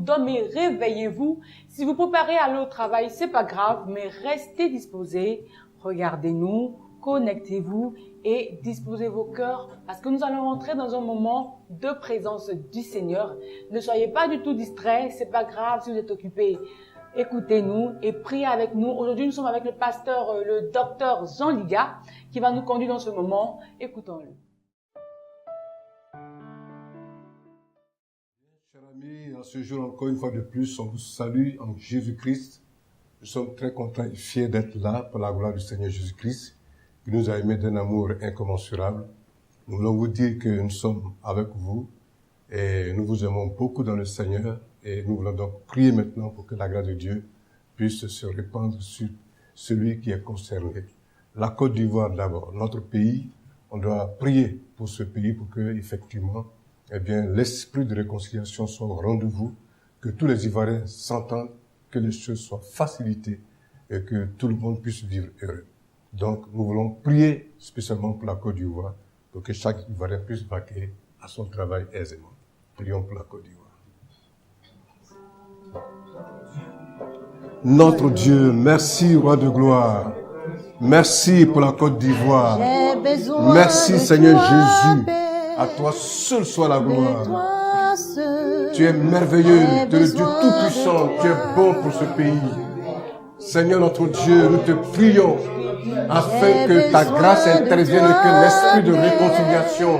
dort, mais réveillez-vous. Si vous préparez à aller au travail, c'est pas grave, mais restez disposés. Regardez-nous, connectez-vous et disposez vos cœurs parce que nous allons rentrer dans un moment de présence du Seigneur. Ne soyez pas du tout distraits, c'est pas grave si vous êtes occupés. Écoutez-nous et priez avec nous. Aujourd'hui, nous sommes avec le pasteur, le docteur Jean Liga, qui va nous conduire dans ce moment. Écoutons-le. Chers amis, en ce jour, encore une fois de plus, on vous salue en Jésus-Christ. Nous sommes très contents et fiers d'être là pour la gloire du Seigneur Jésus-Christ, qui nous a aimés d'un amour incommensurable. Nous voulons vous dire que nous sommes avec vous et nous vous aimons beaucoup dans le Seigneur. Et nous voulons donc prier maintenant pour que la grâce de Dieu puisse se répandre sur celui qui est concerné. La Côte d'Ivoire d'abord, notre pays, on doit prier pour ce pays pour que, effectivement, eh bien, l'esprit de réconciliation soit au rendez-vous, que tous les Ivoiriens s'entendent, que les choses soient facilitées et que tout le monde puisse vivre heureux. Donc, nous voulons prier spécialement pour la Côte d'Ivoire, pour que chaque Ivoirien puisse vaquer à son travail aisément. Prions pour la Côte d'Ivoire. Notre Dieu, merci, Roi de gloire. Merci pour la Côte d'Ivoire. Merci, Seigneur Jésus. À toi seul soit la gloire. Tu es merveilleux, tu es le Dieu tout-puissant, tu es bon pour ce pays. Seigneur notre Dieu, nous te prions afin que ta grâce intervienne et que l'esprit de réconciliation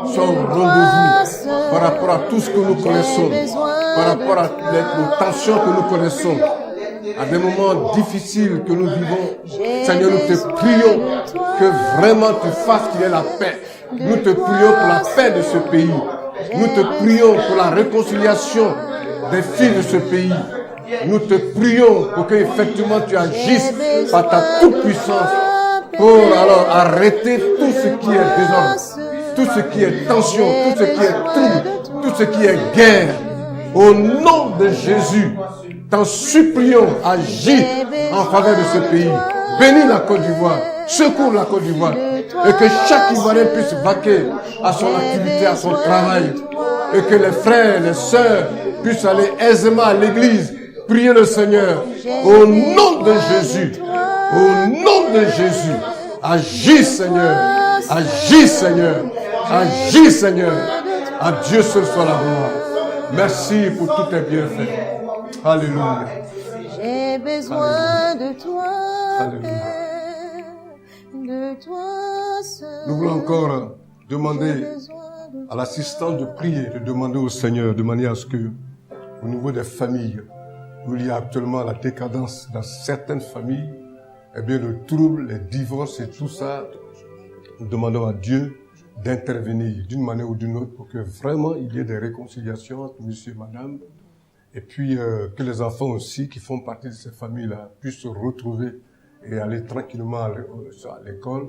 soit au rendez-vous par rapport à tout ce que nous connaissons, par rapport à les tensions que nous connaissons, à des moments difficiles que nous vivons. Seigneur, nous te prions que vraiment tu fasses qu'il y ait la paix. Nous te prions pour la paix de ce pays. Nous te prions pour la réconciliation des filles de ce pays. Nous te prions pour que effectivement tu agisses par ta toute-puissance pour alors arrêter tout ce qui est désordre, tout ce qui est tension, tout ce qui est trouble, tout ce qui est guerre. Au nom de Jésus, t'en supplions, agis en faveur de ce pays. Bénis la Côte d'Ivoire, secours la Côte d'Ivoire, et que chaque Ivoirien puisse vaquer à son activité, à son travail, et que les frères, les sœurs puissent aller aisément à l'église, prier le Seigneur. Au nom de Jésus, au nom de Jésus, agis Seigneur, agis Seigneur, agis Seigneur. À Dieu seul soit la gloire. Merci pour tous tes bienfaits. Alléluia. J'ai besoin de toi, Alléluia. Père, de toi seul. Nous voulons encore demander à l'assistant de prier, de demander au Seigneur de manière à ce que, au niveau des familles, où il y a actuellement la décadence dans certaines familles, eh bien le trouble, les divorces et tout ça, nous demandons à Dieu d'intervenir d'une manière ou d'une autre pour que vraiment il y ait des réconciliations entre monsieur et madame, et puis que les enfants aussi qui font partie de ces familles-là puissent se retrouver et aller tranquillement à l'école.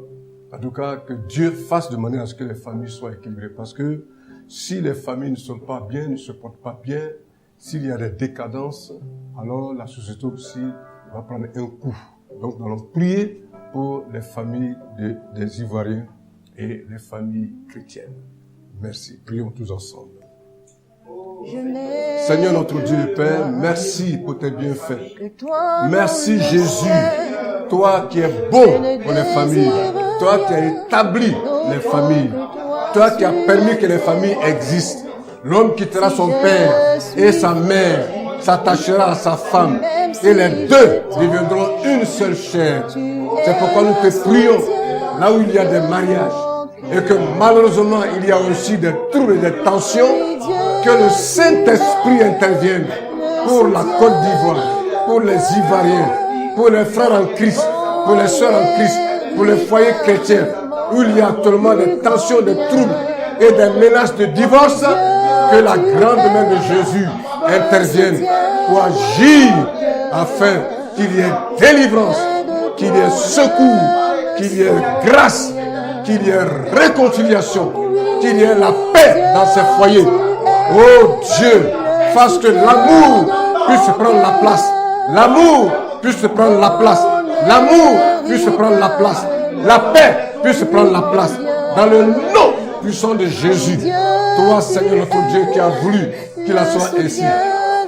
En tout cas, que Dieu fasse de manière à ce que les familles soient équilibrées. Parce que si les familles ne sont pas bien, ne se portent pas bien, s'il y a des décadences, alors la société aussi va prendre un coup. Donc nous allons prier pour les familles des Ivoiriens et les familles chrétiennes. Merci. Prions tous ensemble. Seigneur notre Dieu et Père, merci pour tes bienfaits. Merci Jésus, toi qui es bon pour les familles, toi qui as établi les familles, toi qui as permis que les familles existent. L'homme quittera son père et sa mère, s'attachera à sa femme et les deux deviendront une seule chair. C'est pourquoi nous te prions, là où il y a des mariages et que malheureusement il y a aussi des troubles et des tensions, que le Saint-Esprit intervienne pour la Côte d'Ivoire, pour les Ivoiriens, pour les frères en Christ, pour les sœurs en Christ, pour les foyers chrétiens, où il y a actuellement des tensions, des troubles et des menaces de divorce, que la grande main de Jésus intervienne pour agir afin qu'il y ait délivrance, qu'il y ait secours, qu'il y ait grâce, qu'il y ait réconciliation, qu'il y ait la paix dans ces foyers. Oh Dieu, fasse que l'amour puisse prendre la place. L'amour puisse prendre la place. L'amour puisse prendre la place. La paix puisse prendre la place. Dans le nom puissant de Jésus. Toi, Seigneur notre Dieu, qui as voulu qu'il en soit ainsi.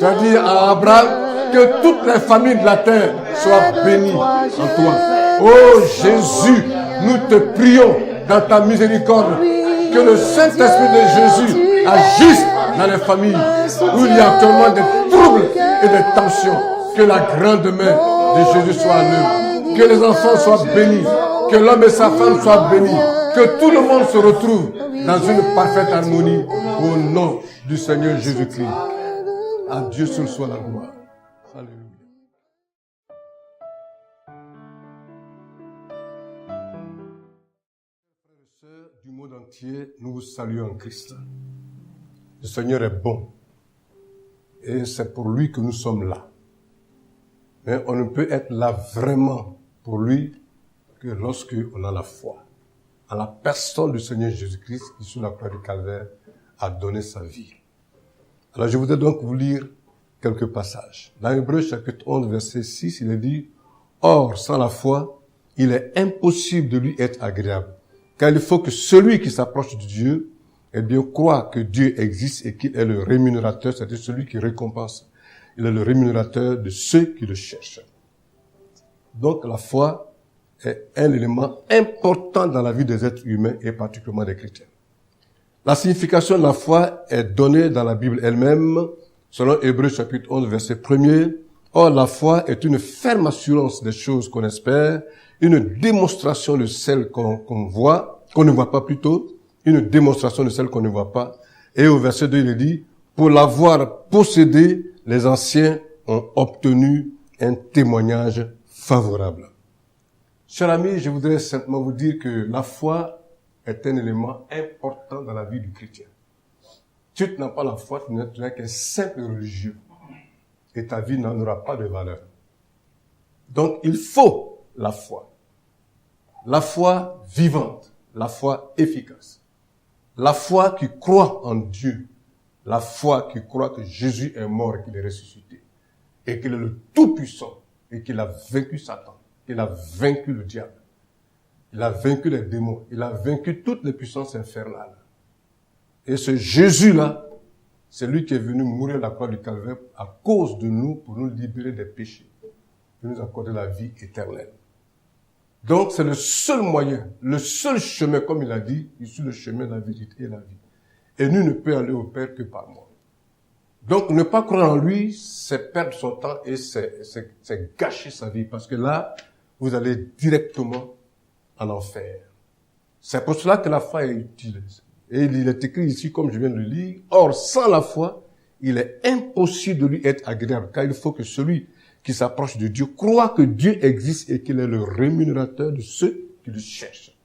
Tu as dit à Abraham que toutes les familles de la terre soient bénies en toi. Oh Jésus, nous te prions dans ta miséricorde que le Saint-Esprit de Jésus agisse dans les familles où il y a actuellement des troubles et des tensions. Que la grande main de Jésus soit en eux. Que les enfants soient bénis. Que l'homme et sa femme soient bénis. Que tout le monde se retrouve dans une parfaite harmonie au nom du Seigneur Jésus-Christ. À Dieu seul soit la gloire. Alléluia. Frères et sœurs du monde entier, nous vous saluons en Christ. Le Seigneur est bon. Et c'est pour lui que nous sommes là. Mais on ne peut être là vraiment pour lui que lorsque on a la foi en la personne du Seigneur Jésus-Christ qui, sur la croix du Calvaire, a donné sa vie. Alors je voudrais donc vous lire quelques passages. Dans Hébreux chapitre 11, verset 6, il est dit « Or, sans la foi, il est impossible de lui être agréable, car il faut que celui qui s'approche de Dieu, eh bien, croit que Dieu existe et qu'il est le rémunérateur, c'est-à-dire celui qui récompense. Il est le rémunérateur de ceux qui le cherchent. » Donc la foi est un élément important dans la vie des êtres humains et particulièrement des chrétiens. La signification de la foi est donnée dans la Bible elle-même, selon Hébreux chapitre 11, verset 1er. Or, la foi est une ferme assurance des choses qu'on espère, une démonstration de celles qu'on ne voit pas plutôt, une démonstration de celles qu'on ne voit pas. Et au verset 2, il est dit, pour l'avoir possédé, les anciens ont obtenu un témoignage favorable. Chers amis, je voudrais simplement vous dire que la foi est un élément important dans la vie du chrétien. Si tu n'as pas la foi, tu n'es qu'un simple religieux. Et ta vie n'aura pas de valeur. Donc, il faut la foi. La foi vivante. La foi efficace. La foi qui croit en Dieu. La foi qui croit que Jésus est mort et qu'il est ressuscité. Et qu'il est le Tout-Puissant. Et qu'il a vaincu Satan. Qu'il a vaincu le diable. Il a vaincu les démons. Il a vaincu toutes les puissances infernales. Et ce Jésus-là, c'est lui qui est venu mourir à la croix du Calvaire à cause de nous, pour nous libérer des péchés, pour nous accorder la vie éternelle. Donc, c'est le seul moyen, le seul chemin, comme il a dit, je suis le chemin, la vérité et la vie. Et nul ne peut aller au Père que par moi. Donc, ne pas croire en lui, c'est perdre son temps et c'est gâcher sa vie. Parce que là, vous allez directement en enfer. C'est pour cela que la foi est utile. Et il est écrit ici, comme je viens de le lire, or, sans la foi, il est impossible de lui être agréable, car il faut que celui qui s'approche de Dieu croit que Dieu existe et qu'il est le rémunérateur de ceux qui le cherchent.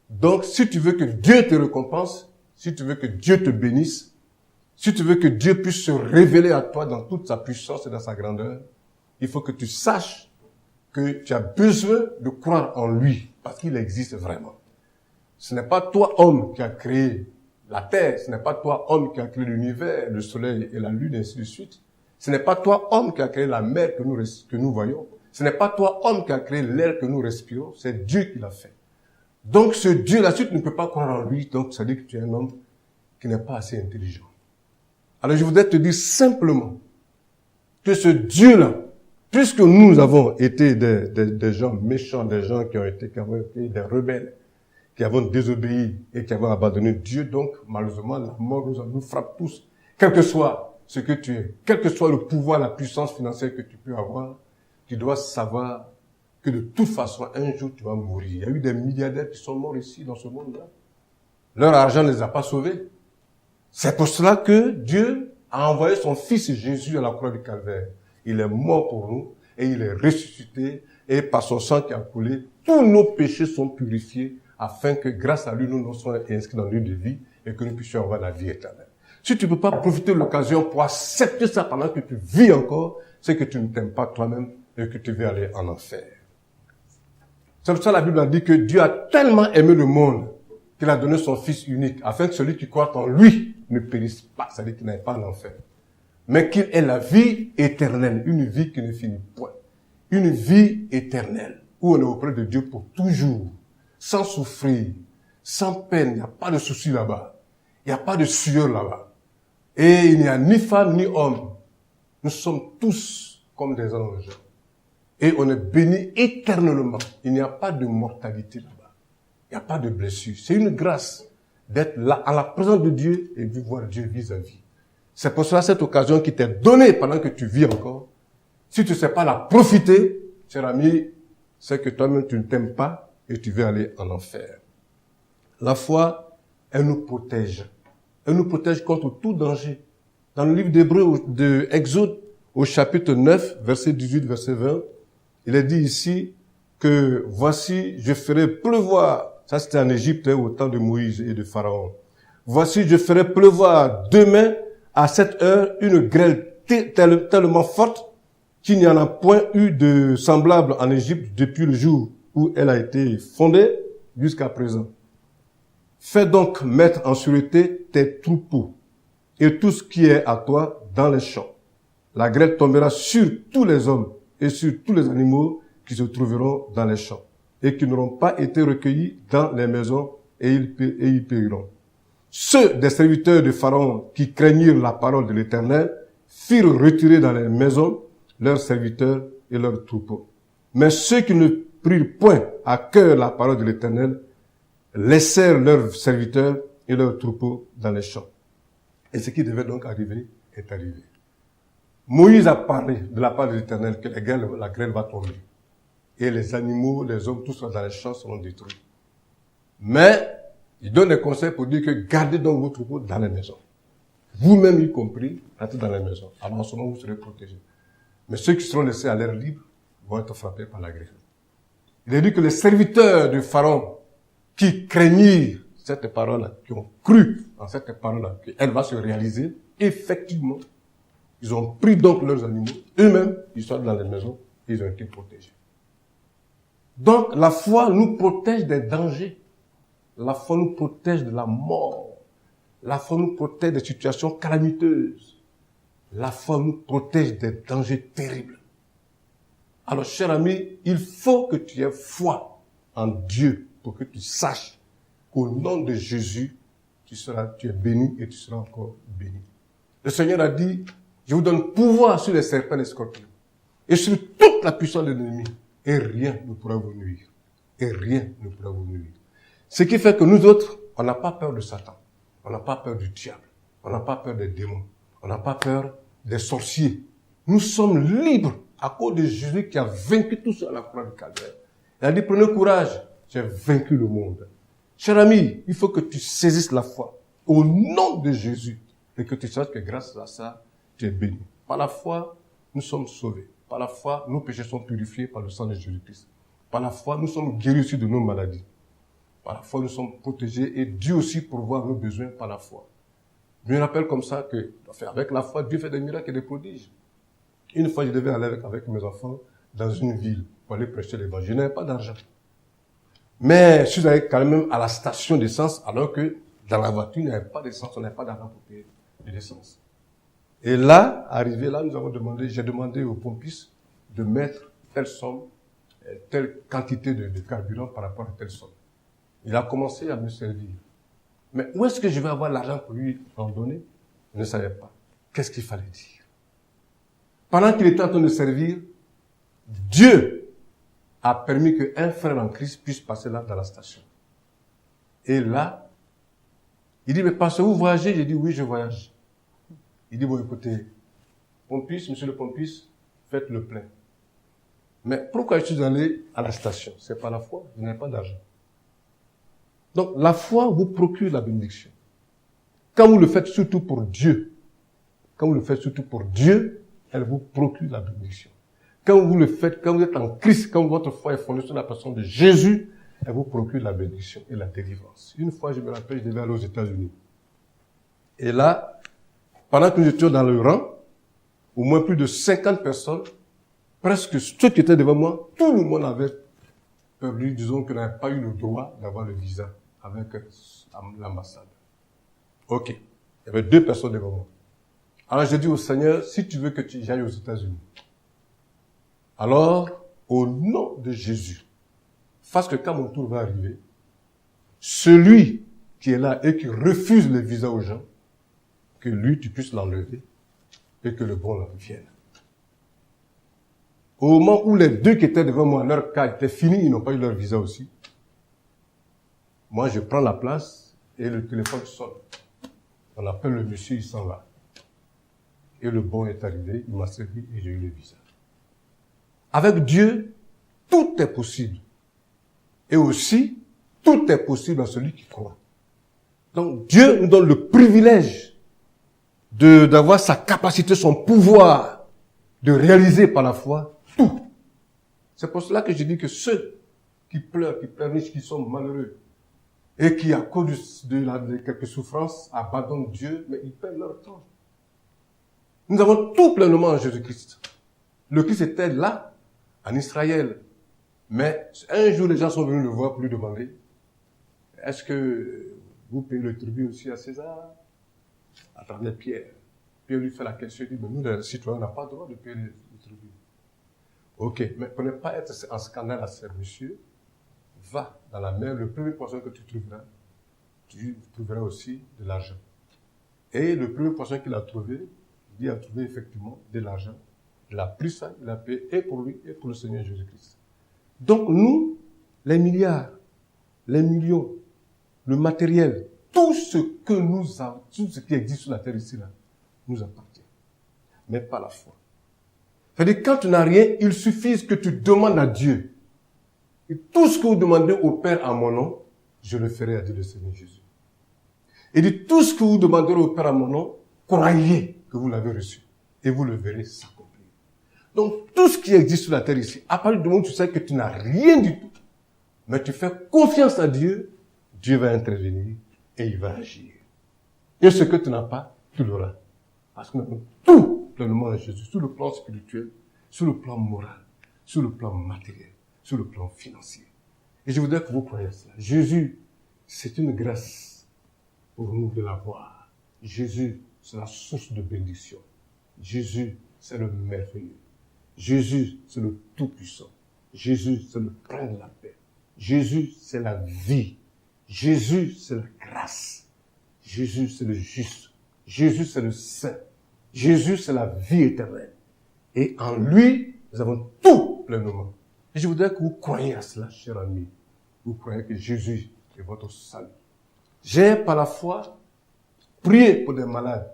Donc, si tu veux que Dieu te récompense, si tu veux que Dieu te bénisse, si tu veux que Dieu puisse se révéler à toi dans toute sa puissance et dans sa grandeur, il faut que tu saches que tu as besoin de croire en lui, parce qu'il existe vraiment. Ce n'est pas toi, homme, qui a créé la terre. Ce n'est pas toi, homme, qui a créé l'univers, le soleil et la lune, et ainsi de suite. Ce n'est pas toi, homme, qui a créé la mer que nous voyons. Ce n'est pas toi, homme, qui a créé l'air que nous respirons. C'est Dieu qui l'a fait. Donc, ce Dieu-là, si tu ne peux pas croire en lui, donc ça dit que tu es un homme qui n'est pas assez intelligent. Alors, je voudrais te dire simplement que ce Dieu-là, puisque nous avons été des gens méchants, des gens qui ont été des rebelles, qui avons désobéi et qui avons abandonné Dieu, donc malheureusement la mort nous frappe tous, quel que soit ce que tu es, quel que soit le pouvoir, la puissance financière que tu peux avoir, tu dois savoir que de toute façon un jour tu vas mourir. Il y a eu des milliardaires qui sont morts ici dans ce monde-là. Leur argent ne les a pas sauvés. C'est pour cela que Dieu a envoyé son fils Jésus à la croix du Calvaire. Il est mort pour nous et il est ressuscité et par son sang qui a coulé, tous nos péchés sont purifiés afin que grâce à lui, nous soyons inscrits dans l'île de vie et que nous puissions avoir la vie éternelle. Si tu ne peux pas profiter de l'occasion pour accepter ça pendant que tu vis encore, c'est que tu ne t'aimes pas toi-même et que tu veux aller en enfer. C'est pour ça que la Bible a dit que Dieu a tellement aimé le monde qu'il a donné son Fils unique afin que celui qui croit en lui ne périsse pas, c'est-à-dire qu'il n'aille pas en enfer, mais qu'il ait la vie éternelle, une vie qui ne finit point, une vie éternelle où on est auprès de Dieu pour toujours. Sans souffrir, sans peine, il n'y a pas de souci là-bas. Il n'y a pas de sueur là-bas. Et il n'y a ni femme ni homme Nous sommes tous comme des anges. Et on est bénis éternellement. Il n'y a pas de mortalité là-bas. Il n'y a pas de blessure. C'est une grâce d'être là, à la présence de Dieu et de voir Dieu vis-à-vis. C'est pour cela cette occasion qui t'est donnée pendant que tu vis encore. Si tu ne sais pas la profiter, cher ami, c'est que toi-même tu ne t'aimes pas et tu veux aller en enfer. La foi, elle nous protège. Elle nous protège contre tout danger. Dans le livre d'Hébreux, de Exode, au chapitre 9, verset 18, verset 20, il est dit ici que voici, je ferai pleuvoir. Ça, c'était en Égypte, au temps de Moïse et de Pharaon. Voici, je ferai pleuvoir demain, à cette heure, une grêle tellement forte qu'il n'y en a point eu de semblable en Égypte depuis le jour où elle a été fondée jusqu'à présent. Fais donc mettre en sûreté tes troupeaux et tout ce qui est à toi dans les champs. La grêle tombera sur tous les hommes et sur tous les animaux qui se trouveront dans les champs et qui n'auront pas été recueillis dans les maisons et ils périront. Ceux des serviteurs de Pharaon qui craignirent la parole de l'Éternel firent retirer dans les maisons leurs serviteurs et leurs troupeaux. Mais ceux qui ne prirent point à cœur la parole de l'Éternel laissèrent leurs serviteurs et leurs troupeaux dans les champs. Et ce qui devait donc arriver est arrivé. Moïse a parlé de la part de l'Éternel que la grêle va tomber. Et les animaux, les hommes, tous dans les champs seront détruits. Mais il donne des conseils pour dire que gardez donc vos troupeaux dans les maisons. Vous-même y compris, restez dans les maisons. Alors en ce moment, vous serez protégés. Mais ceux qui seront laissés à l'air libre vont être frappés par la grêle. Il est dit que les serviteurs de Pharaon qui craignirent cette parole-là, qui ont cru en cette parole-là, qu'elle va se réaliser, effectivement, ils ont pris donc leurs animaux, eux-mêmes, ils sont dans les maisons, et ils ont été protégés. Donc, la foi nous protège des dangers. La foi nous protège de la mort. La foi nous protège des situations calamiteuses. La foi nous protège des dangers terribles. Alors, cher ami, il faut que tu aies foi en Dieu pour que tu saches qu'au nom de Jésus, tu es béni et tu seras encore béni. Le Seigneur a dit, je vous donne pouvoir sur les serpents et les scorpions et sur toute la puissance de l'ennemi et rien ne pourra vous nuire. Et rien ne pourra vous nuire. Ce qui fait que nous autres, on n'a pas peur de Satan. On n'a pas peur du diable. On n'a pas peur des démons. On n'a pas peur des sorciers. Nous sommes libres à cause de Jésus qui a vaincu tout sur la croix du Calvaire. Il a dit, prenez courage, j'ai vaincu le monde. Cher ami, il faut que tu saisisses la foi au nom de Jésus et que tu saches que grâce à ça, tu es béni. Par la foi, nous sommes sauvés. Par la foi, nos péchés sont purifiés par le sang de Jésus-Christ. Par la foi, nous sommes guéris aussi de nos maladies. Par la foi, nous sommes protégés et Dieu aussi pourvoit nos besoins par la foi. Je me rappelle comme ça que, avec la foi, Dieu fait des miracles et des prodiges. Une fois, je devais aller avec mes enfants dans une ville pour aller prêcher l'évangile. Je n'avais pas d'argent. Mais je suis allé quand même à la station d'essence alors que dans la voiture, il n'y avait pas d'essence, on n'avait pas d'argent pour payer de l'essence. Et là, arrivé là, j'ai demandé au pompiste de mettre telle somme, telle quantité de carburant par rapport à telle somme. Il a commencé à me servir. Mais où est-ce que je vais avoir l'argent pour lui en donner? Je ne savais pas. Qu'est-ce qu'il fallait dire? Pendant qu'il était en train de servir, Dieu a permis qu'un frère en Christ puisse passer là dans la station. Et là, il dit, mais pasteur, vous voyagez? J'ai dit, oui, je voyage. Il dit, bon, écoutez, pompiste, monsieur le pompiste, faites le plein. Mais pourquoi je suis allé à la station? C'est pas la foi, je n'ai pas d'argent. Donc, la foi vous procure la bénédiction. Quand vous le faites surtout pour Dieu, elle vous procure la bénédiction. Quand vous le faites, quand vous êtes en Christ, quand votre foi est fondée sur la personne de Jésus, elle vous procure la bénédiction et la délivrance. Une fois, je me rappelle, je devais aller aux États-Unis. Et là, pendant que nous étions dans le rang, au moins plus de 50 personnes, presque ceux qui étaient devant moi, tout le monde avait perdu, disons, qu'on n'avait pas eu le droit d'avoir le visa avec l'ambassade. Ok. Il y avait 2 personnes devant moi. Alors j'ai dit au Seigneur, si tu veux que j'aille aux États-Unis, alors, au nom de Jésus, fasse que quand mon tour va arriver, celui qui est là et qui refuse le visa aux gens, que lui, tu puisses l'enlever et que le bon là vienne. Au moment où les deux qui étaient devant moi, leur cas était fini, ils n'ont pas eu leur visa aussi. Moi, je prends la place et le téléphone sonne. On appelle le monsieur, il s'en va. Et le bon est arrivé, il m'a servi et j'ai eu le visa. Avec Dieu, tout est possible. Et aussi, tout est possible à celui qui croit. Donc, Dieu nous donne le privilège d'avoir sa capacité, son pouvoir de réaliser par la foi tout. C'est pour cela que je dis que ceux qui pleurent, qui pleurnichent, qui sont malheureux et qui, à cause de quelques souffrances, abandonnent Dieu, mais ils perdent leur temps. Nous avons tout pleinement en Jésus-Christ. Le Christ était là, en Israël. Mais un jour, les gens sont venus le voir pour lui demander, est-ce que vous payez le tribut aussi à César? À travers Pierre. Pierre lui fait la question, il dit, mais nous, les citoyens, on n'a pas le droit de payer le tribut. Ok, mais pour ne pas être en scandale à ce monsieur, va dans la mer, le premier poisson que tu trouveras aussi de l'argent. Et le premier poisson qu'il a trouvé, il a trouvé effectivement de l'argent. Il a pris ça, il a payé et pour lui et pour le Seigneur Jésus-Christ. Donc nous, les milliards, les millions, le matériel, tout ce que nous avons, tout ce qui existe sur la terre ici, là, nous appartient. Mais pas la foi. C'est-à-dire, quand tu n'as rien, il suffit que tu demandes à Dieu. Et tout ce que vous demandez au Père en mon nom, je le ferai, a dit le Seigneur Jésus. Et dit, tout ce que vous demanderez au Père en mon nom, croyez que vous l'avez reçu. Et vous le verrez s'accomplir. Donc, tout ce qui existe sur la terre ici, à partir du moment où tu sais que tu n'as rien du tout, mais tu fais confiance à Dieu, Dieu va intervenir et il va agir. Et ce que tu n'as pas, tu l'auras. Parce que nous avons tout pleinement en Jésus, sur le plan spirituel, sur le plan moral, sur le plan matériel, sur le plan financier. Et je voudrais que vous croyiez cela. Jésus, c'est une grâce pour nous de l'avoir. Jésus, c'est la source de bénédiction. Jésus, c'est le merveilleux. Jésus, c'est le tout-puissant. Jésus, c'est le prince de la paix. Jésus, c'est la vie. Jésus, c'est la grâce. Jésus, c'est le juste. Jésus, c'est le saint. Jésus, c'est la vie éternelle. Et en lui, nous avons tout pleinement. Et je voudrais que vous croyiez à cela, cher ami. Vous croyez que Jésus est votre salut. J'ai, par la foi, prié pour des malades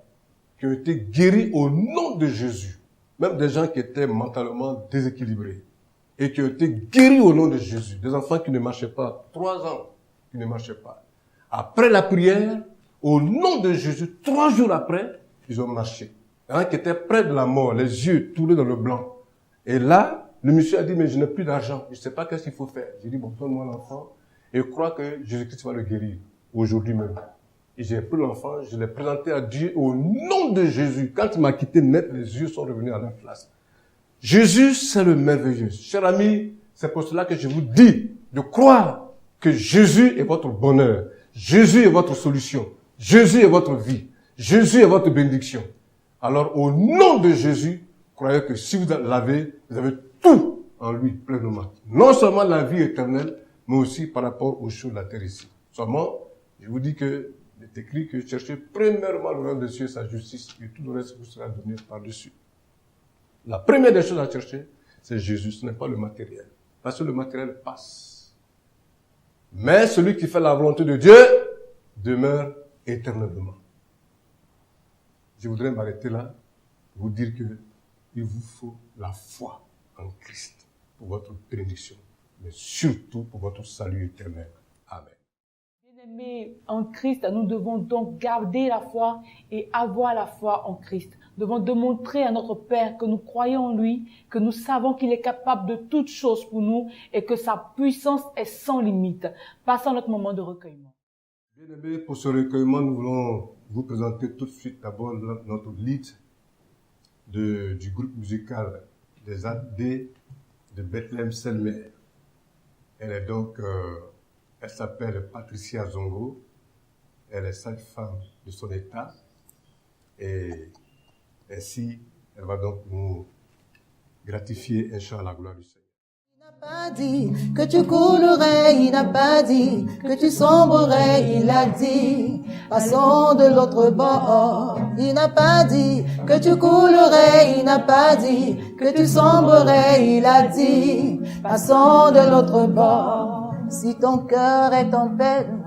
qui ont été guéris au nom de Jésus. Même des gens qui étaient mentalement déséquilibrés. Et qui ont été guéris au nom de Jésus. Des enfants qui ne marchaient pas. 3 ans qui ne marchaient pas. Après la prière, au nom de Jésus, 3 jours après, ils ont marché. Un qui était près de la mort, les yeux tournés dans le blanc. Et là, le monsieur a dit, mais je n'ai plus d'argent. Je ne sais pas qu'est-ce qu'il faut faire. J'ai dit, bon, donne-moi l'enfant. Et je crois que Jésus-Christ va le guérir. Aujourd'hui même. Et j'ai pris l'enfant, je l'ai présenté à Dieu au nom de Jésus. Quand il m'a quitté net, les yeux sont revenus à leur place. Jésus, c'est le merveilleux. Chers amis, c'est pour cela que je vous dis de croire que Jésus est votre bonheur. Jésus est votre solution. Jésus est votre vie. Jésus est votre bénédiction. Alors, au nom de Jésus, croyez que si vous l'avez, vous avez tout en lui pleinement. Non seulement la vie éternelle, mais aussi par rapport aux choses de la terre ici. Seulement, je vous dis que il est écrit que cherchez premièrement le royaume des cieux et sa justice, et tout le reste vous sera donné par-dessus. La première des choses à chercher, c'est Jésus, ce n'est pas le matériel. Parce que le matériel passe. Mais celui qui fait la volonté de Dieu demeure éternellement. Je voudrais m'arrêter là, vous dire que il vous faut la foi en Christ pour votre bénédiction, mais surtout pour votre salut éternel. Amen. Bien-aimés en Christ, nous devons donc garder la foi et avoir la foi en Christ. Nous devons démontrer à notre Père que nous croyons en lui, que nous savons qu'il est capable de toutes choses pour nous et que sa puissance est sans limite. Passons à notre moment de recueillement. Bien-aimés, pour ce recueillement, nous voulons vous présenter tout de suite d'abord notre lead du groupe musical des AD de Bethléem-Selmer. Elle est donc, elle s'appelle Patricia Zongo. Elle est sage-femme de son état. Et ainsi, elle va donc nous gratifier, Inch'Allah, la gloire du Seigneur. Pas dit que tu coulerais, il n'a pas dit que tu sombrerais, il a dit passons de l'autre bord. Il n'a pas dit que tu coulerais, il n'a pas dit que tu sombrerais, il a dit passons de l'autre bord. Si ton cœur est en peine,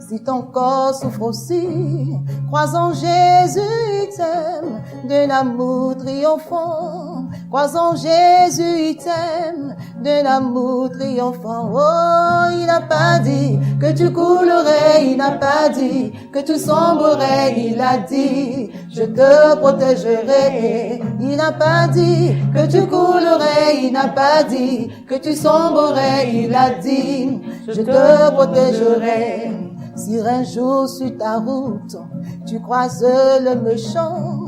si ton corps souffre aussi, crois en Jésus, il t'aime d'un amour triomphant. Crois en Jésus, il t'aime d'un amour triomphant. Oh, il n'a pas dit que tu coulerais, il n'a pas dit que tu sombrerais, il a dit je te protégerai. Il n'a pas dit que tu coulerais, il n'a pas dit que tu sombrerais, il a dit je te protégerai. Si un jour sur ta route, tu croises le méchant,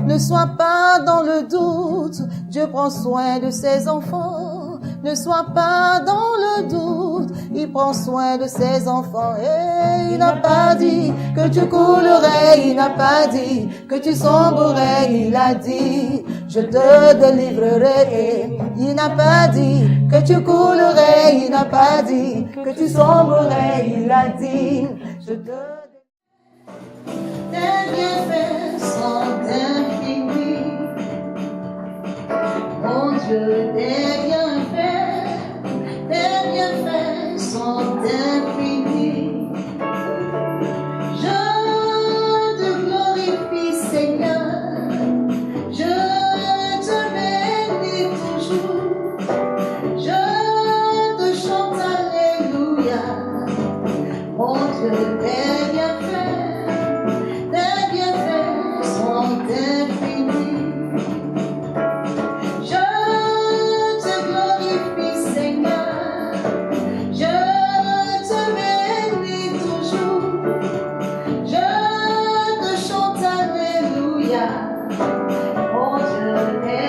ne sois pas dans le doute, Dieu prend soin de ses enfants. Ne sois pas dans le doute, il prend soin de ses enfants. Et il n'a pas dit que tu coulerais, il n'a pas dit que tu sombrerais, il a dit je te délivrerai. Il n'a pas dit que tu coulerais, il n'a pas dit que tu sombrerais, il a dit je te tes bienfaits sont infinis. Mon Dieu, tes bienfaits sont infinis. Je te glorifie, Seigneur. Je te bénis toujours. Je te chante alléluia. Mon Dieu, tes bienfaits sont infinis. Je te glorifie, Seigneur. Je te bénis toujours. Je te chante alléluia. Mon Dieu, tes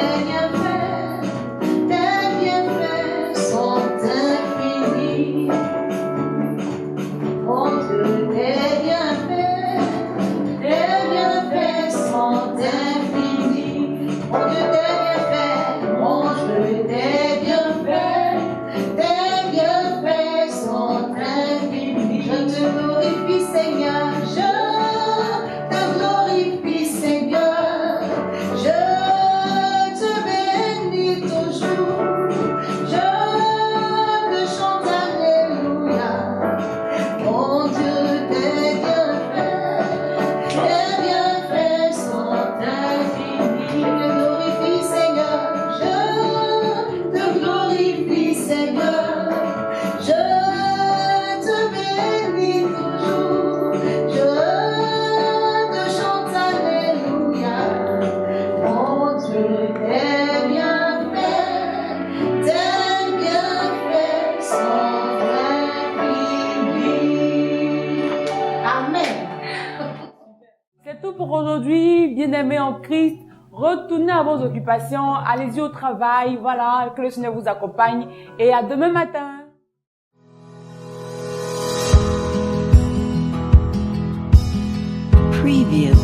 bienfaits sont infinis. Mon Dieu, tes bienfaits sont infinis. Mon Dieu, tes bienfaits sont infinis. Je te glorifie, Seigneur. Je te glorifie, Seigneur. Je te bénis toujours. Je te chante alléluia. Mon Dieu, tes bienfaits sont infinis. Je te glorifie, Seigneur. Je te glorifie, Seigneur. Je te bénis toujours. Je te chante alléluia. Mon Dieu, tes bienfaits sont infinis. Amen. C'est tout pour aujourd'hui, bien-aimés en Christ. Retournez à vos occupations, allez-y au travail, voilà, que le Seigneur vous accompagne et à demain matin. Preview.